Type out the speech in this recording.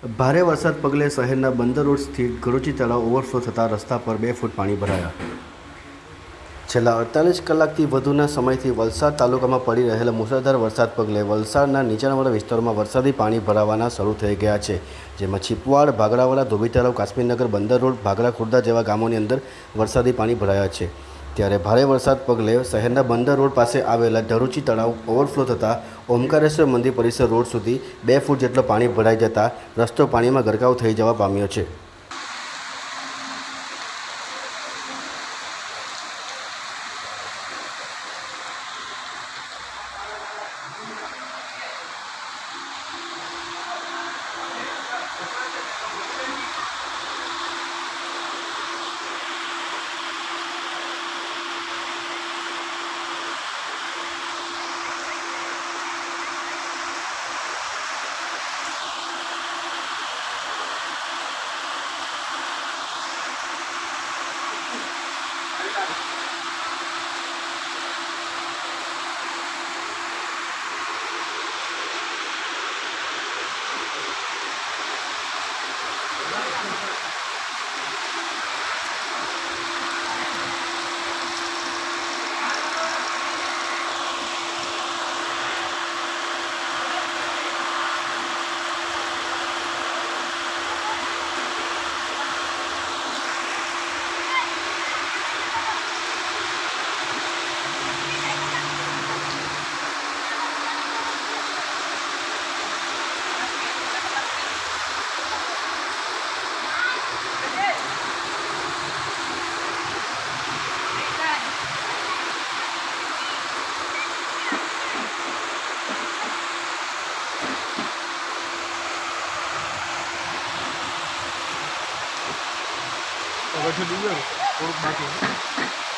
ભારે વરસાદ પગલે શહેરના બંદર રોડ સ્થિત ગરોચી તળાવ ઓવરફ્લો થતાં રસ્તા પર 2 ફૂટ પાણી ભરાયા. છેલ્લા 48 કલાકથી વધુના સમયથી વલસાડ તાલુકામાં પડી રહેલા મુશળધાર વરસાદ પગલે વલસાડના નીચાણવાળા વિસ્તારોમાં વરસાદી પાણી ભરાવાના શરૂ થઈ ગયા છે, જેમાં છીપવાડ, ભાગડાવાડા, ધોબી તળાવ, કાશ્મીરનગર, બંદર રોડ, ભાગડા ખુર્દા જેવા ગામોની અંદર વરસાદી પાણી ભરાયા છે. ત્યારે ભારે વરસાદ પગલે શહેરના બંદર રોડ પાસે આવેલા ધરુચી તળાવ ઓવરફ્લો થતાં ઓમકારેશ્વર મંદિર પરિસર રોડ સુધી 2 ફૂટ જેટલો પાણી ભરાઈ જતાં રસ્તો પાણીમાં ગરકાવ થઈ જવા પામ્યો છે. હવે છે થોડુંક બાકી